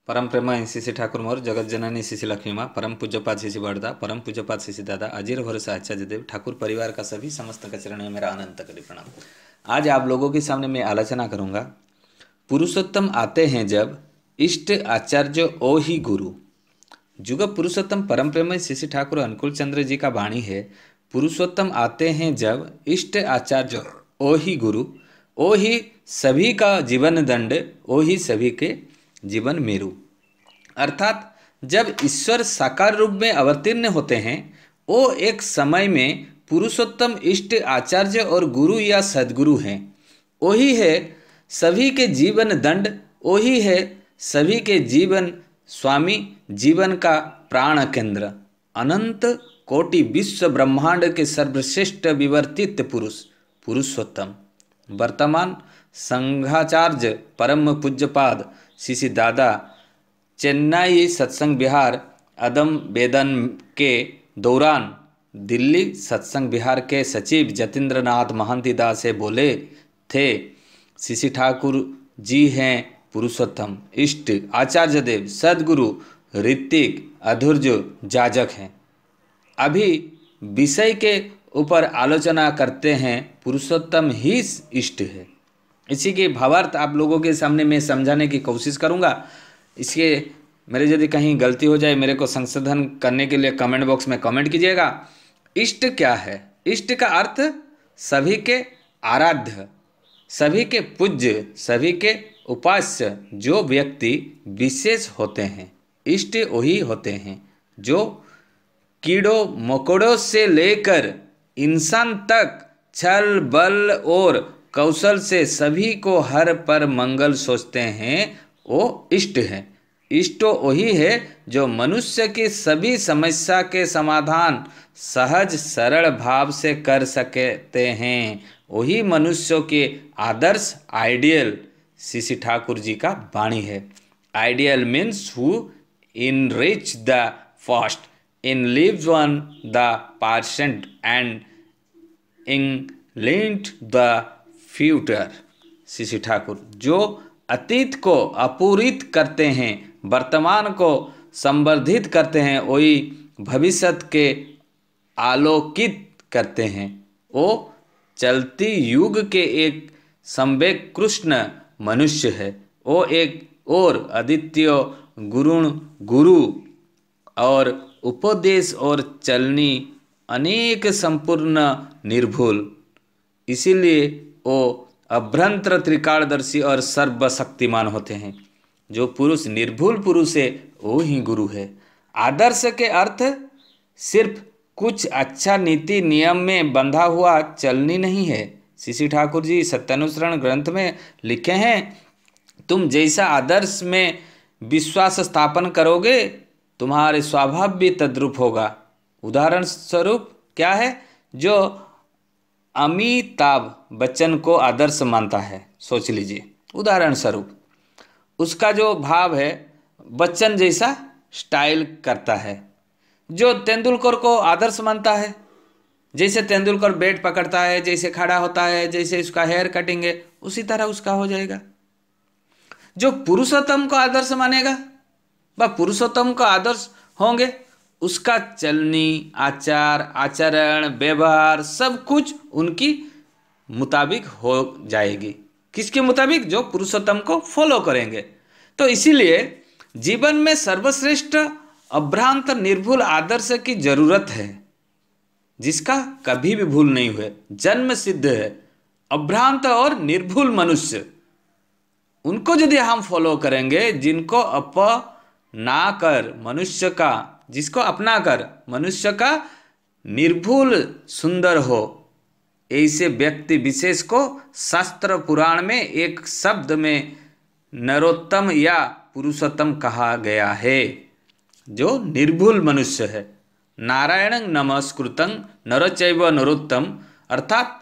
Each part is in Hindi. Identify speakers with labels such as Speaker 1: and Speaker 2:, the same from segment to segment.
Speaker 1: परम प्रेम श्री ठाकुर मोर जगत जननी श्री लक्ष्मी माँ परम पूज्यपाद श्री बड़दा परम पूज्यपाद श्री दादा अजीर भरोसा आचार्य देव ठाकुर परिवार का सभी समस्त का चरण में मेरा अनंत करी प्रणाम। आज आप लोगों के सामने मैं आलोचना करूंगा। पुरुषोत्तम आते हैं जब इष्ट आचार्य ओ ही गुरु। जुग पुरुषोत्तम परम प्रेम श्री ठाकुर अनुकूल चंद्र जी का वाणी है। पुरुषोत्तम आते हैं जब इष्ट आचार्य ओ ही गुरु, ओ ही सभी का जीवन दंड, ओ ही सभी के जीवन मेरु। अर्थात जब ईश्वर साकार रूप में अवतीर्ण होते हैं, वो एक समय में पुरुषोत्तम इष्ट आचार्य और गुरु या सदगुरु हैं। वही है सभी के जीवन दंड, वही है सभी के जीवन स्वामी, जीवन का प्राण केंद्र, अनंत कोटि विश्व ब्रह्मांड के सर्वश्रेष्ठ विवर्तित पुरुष पुरुषोत्तम। वर्तमान संघाचार्य परम पूज्यपाद श्री दादा चेन्नई सत्संग विहार अदम वेदन के दौरान दिल्ली सत्संग विहार के सचिव जतीन्द्र नाथ महंती दास से बोले थे, श्री ठाकुर जी हैं पुरुषोत्तम, इष्ट आचार्य देव, सदगुरु, ऋतिक, अधूर्ज, जाजक हैं। अभी विषय के ऊपर आलोचना करते हैं। पुरुषोत्तम ही इष्ट है। इसी के भावार्थ आप लोगों के सामने मैं समझाने की कोशिश करूंगा। इसके मेरे यदि कहीं गलती हो जाए, मेरे को संशोधन करने के लिए कमेंट बॉक्स में कमेंट कीजिएगा। इष्ट क्या है? इष्ट का अर्थ सभी के आराध्य, सभी के पूज्य, सभी के उपास्य जो व्यक्ति विशेष होते हैं, इष्ट वही होते हैं जो कीड़ों मकोड़ों से लेकर इंसान तक छल बल और कौशल से सभी को हर पर मंगल सोचते हैं, वो इष्ट है। इष्ट वही है जो मनुष्य की सभी समस्या के समाधान सहज सरल भाव से कर सकते हैं। वही मनुष्यों के आदर्श आइडियल श्री ठाकुर जी का वाणी है। Ideal means who enrich the past, in lives on the present and इंग्लिंट द फ्यूचर। श्री ठाकुर जो अतीत को अपूरित करते हैं, वर्तमान को संवर्धित करते हैं, वही भविष्य के आलोकित करते हैं। वो चलती युग के एक संवेग कृष्ण मनुष्य है। वो एक और अद्वितीय गुरुण गुरु और उपदेश और चलनी अनेक संपूर्ण निर्भुल, इसीलिए वो अभ्यंतर त्रिकालदर्शी और सर्वशक्तिमान होते हैं। जो पुरुष निर्भुल पुरुष है वो ही गुरु है। आदर्श के अर्थ सिर्फ कुछ अच्छा नीति नियम में बंधा हुआ चलनी नहीं है। श्री ठाकुर जी सत्यानुसरण ग्रंथ में लिखे हैं, तुम जैसा आदर्श में विश्वास स्थापन करोगे तुम्हारे स्वभाव भी तद्रूप होगा। उदाहरण स्वरूप क्या है? जो अमिताभ बच्चन को आदर्श मानता है, सोच लीजिए, उदाहरण स्वरूप उसका जो भाव है बच्चन जैसा स्टाइल करता है। जो तेंदुलकर को आदर्श मानता है, जैसे तेंदुलकर बैट पकड़ता है, जैसे खड़ा होता है, जैसे उसका हेयर कटिंग है, उसी तरह उसका हो जाएगा। जो पुरुषोत्तम को आदर्श मानेगा वह पुरुषोत्तम को आदर्श होंगे, उसका चलनी आचार आचरण व्यवहार सब कुछ उनकी मुताबिक हो जाएगी। किसके मुताबिक? जो पुरुषोत्तम को फॉलो करेंगे। तो इसीलिए जीवन में सर्वश्रेष्ठ अभ्रांत निर्भुल आदर्श की जरूरत है, जिसका कभी भी भूल नहीं हुए, जन्म सिद्ध है। अभ्रांत और निर्भुल मनुष्य, उनको यदि हम फॉलो करेंगे, जिनको अपना कर मनुष्य का, जिसको अपना कर मनुष्य का निर्भुल सुंदर हो, ऐसे व्यक्ति विशेष को शास्त्र पुराण में एक शब्द में नरोत्तम या पुरुषोत्तम कहा गया है। जो निर्भुल मनुष्य है। नारायण नमस्कृतं नरचैव नरोत्तम, अर्थात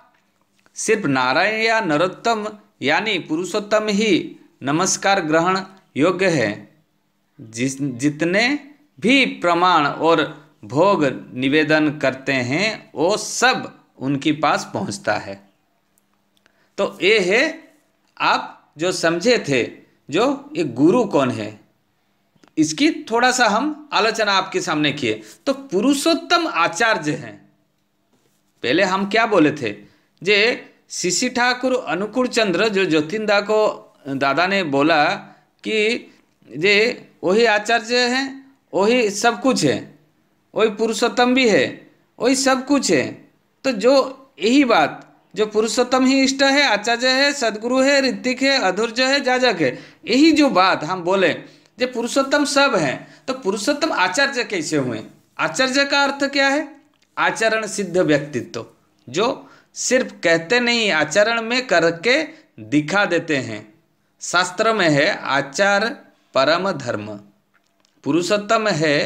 Speaker 1: सिर्फ नारायण या नरोत्तम यानी पुरुषोत्तम ही नमस्कार ग्रहण योग्य है। जितने भी प्रमाण और भोग निवेदन करते हैं वो सब उनके पास पहुंचता है। तो ये है, आप जो समझे थे, जो ये गुरु कौन है, इसकी थोड़ा सा हम आलोचना आपके सामने किए। तो पुरुषोत्तम आचार्य हैं। पहले हम क्या बोले थे, जे शिशि ठाकुर अनुकूल चंद्र जो ज्योतिंदा को दादा ने बोला कि जे वही आचार्य हैं, वही सब कुछ है, वही पुरुषोत्तम भी है, वही सब कुछ है। तो जो यही बात, जो पुरुषोत्तम ही इष्ट है, आचार्य है, सदगुरु है, ऋतिक है, अधुर्ज है, जाजक है, यही जो बात हम बोले जो पुरुषोत्तम सब हैं, तो पुरुषोत्तम आचार्य कैसे हुए? आचार्य का अर्थ क्या है? आचरण सिद्ध व्यक्तित्व, जो सिर्फ कहते नहीं, आचरण में करके दिखा देते हैं। शास्त्र में है आचार परम धर्म, पुरुषोत्तम है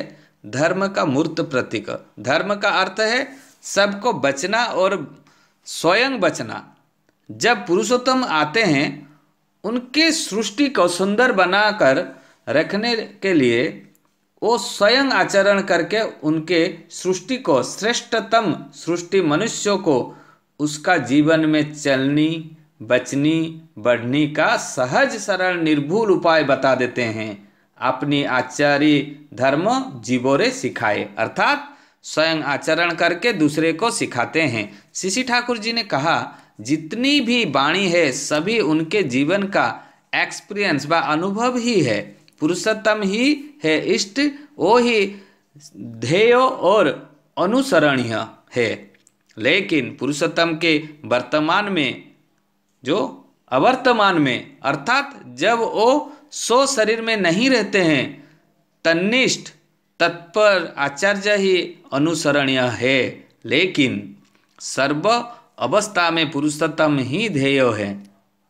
Speaker 1: धर्म का मूर्त प्रतीक। धर्म का अर्थ है सबको बचना और स्वयं बचना। जब पुरुषोत्तम आते हैं, उनके सृष्टि को सुंदर बनाकर रखने के लिए वो स्वयं आचरण करके उनके सृष्टि को, श्रेष्ठतम सृष्टि मनुष्यों को, उसका जीवन में चलनी, बचनी, बढ़नी का सहज सरल निर्भूल उपाय बता देते हैं। अपनी आचार्य धर्म जीवोरे सिखाए, अर्थात स्वयं आचरण करके दूसरे को सिखाते हैं। शिशि ठाकुर जी ने कहा, जितनी भी वाणी है सभी उनके जीवन का एक्सपीरियंस व अनुभव ही है। पुरुषोत्तम ही है इष्ट, वो ही ध्येय और अनुसरणीय है। लेकिन पुरुषोत्तम के वर्तमान में, जो अवर्तमान में, अर्थात जब वो सो शरीर में नहीं रहते हैं, तन्निष्ठ तत्पर आचार्य ही अनुसरणीय है। लेकिन सर्व अवस्था में पुरुषोत्तम ही ध्येय है।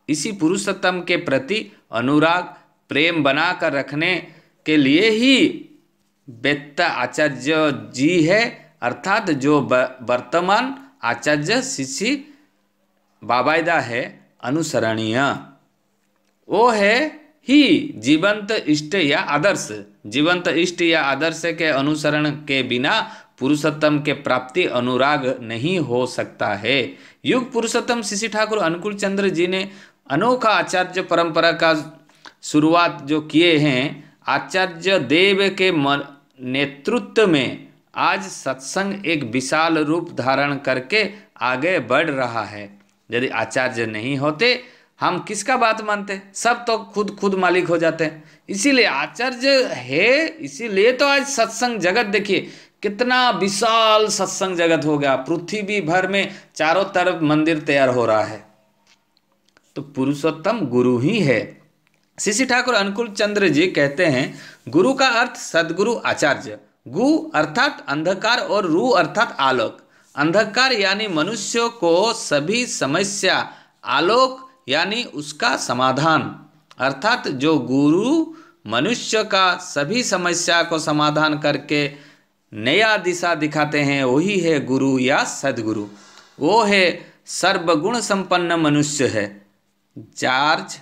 Speaker 1: इसी पुरुषोत्तम के प्रति अनुराग प्रेम बनाकर रखने के लिए ही वेत्ता आचार्य जी है, अर्थात जो वर्तमान आचार्य शिशि बाबायदा है अनुसरणीय, वो है ही जीवंत इष्ट या आदर्श। जीवंत इष्ट या आदर्श के अनुसरण के बिना पुरुषोत्तम के प्राप्ति अनुराग नहीं हो सकता है। युग पुरुषोत्तम शिशि ठाकुर अनुकूल चंद्र जी ने अनोखा आचार्य परंपरा का शुरुआत जो किए हैं, आचार्य देव के नेतृत्व में आज सत्संग एक विशाल रूप धारण करके आगे बढ़ रहा है। यदि आचार्य नहीं होते, हम किसका बात मानते? सब तो खुद मालिक हो जाते हैं। इसीलिए आचार्य है, इसीलिए तो आज सत्संग जगत देखिए कितना विशाल सत्संग जगत हो गया। पृथ्वी भर में चारों तरफ मंदिर तैयार हो रहा है। तो पुरुषोत्तम गुरु ही है। शिशि ठाकुर अनुकूल चंद्र जी कहते हैं, गुरु का अर्थ सदगुरु आचार्य। गु अर्थात अंधकार और रू अर्थात आलोक। अंधकार यानी मनुष्य को सभी समस्या, आलोक यानी उसका समाधान, अर्थात जो गुरु मनुष्य का सभी समस्या को समाधान करके नया दिशा दिखाते हैं, वही है गुरु या सदगुरु। वो है सर्वगुण संपन्न मनुष्य है। जॉर्ज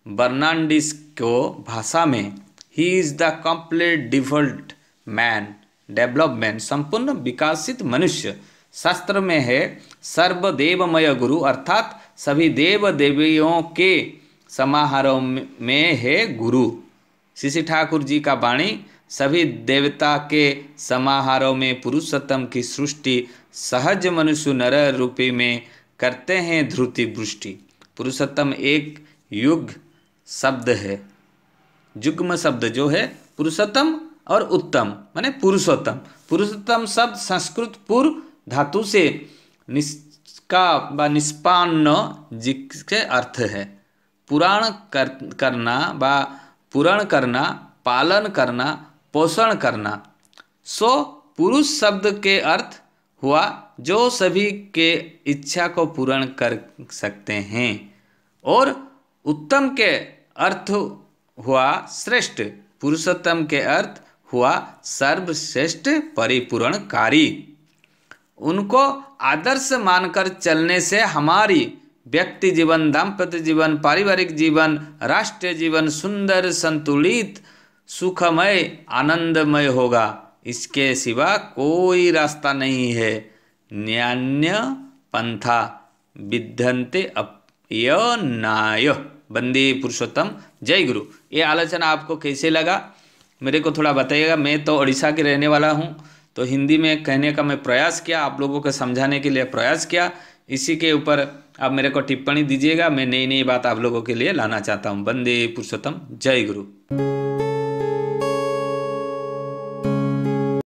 Speaker 1: बर्नांडिस को भाषा में he is the complete Dewald man, development, संपूर्ण विकासित मनुष्य। शास्त्र में है सर्वदेवमय गुरु, अर्थात सभी देव देवियों के समारोह में है गुरु। शिशि ठाकुर जी का वाणी सभी देवता के समारोह में पुरुषोत्तम की सृष्टि सहज मनुष्य नर रूपी में करते हैं ध्रुति वृष्टि। पुरुषोत्तम एक युग शब्द है, युग्म शब्द जो है पुरुषोत्तम और उत्तम माने पुरुषोत्तम। पुरुषोत्तम शब्द संस्कृत पुर धातु से निष्का व निष्पन्न जिसके अर्थ है पुराण करना व पूर्ण करना, पालन करना, पोषण करना। सो पुरुष शब्द के अर्थ हुआ जो सभी के इच्छा को पूर्ण कर सकते हैं, और उत्तम के अर्थ हुआ श्रेष्ठ। पुरुषोत्तम के अर्थ हुआ सर्वश्रेष्ठ परिपूर्णकारी। उनको आदर्श मानकर चलने से हमारी व्यक्ति जीवन, दाम्पत्य जीवन, पारिवारिक जीवन, राष्ट्रीय जीवन सुंदर, संतुलित, सुखमय, आनंदमय होगा। इसके सिवा कोई रास्ता नहीं है। न्यान्य पंथा विद्यन्ते अपयनाय। बंदे पुरुषोत्तम। जय गुरु। ये आलोचना आपको कैसे लगा? मेरे को थोड़ा बताइएगा। मैं तो उड़ीसा के रहने वाला हूँ, तो हिंदी में कहने का मैं प्रयास किया, आप लोगों को समझाने के लिए प्रयास किया। इसी के ऊपर आप मेरे को टिप्पणी दीजिएगा, मैं नई नई बात आप लोगों के लिए लाना चाहता हूँ। वंदे पुरुषोत्तम, जय गुरु।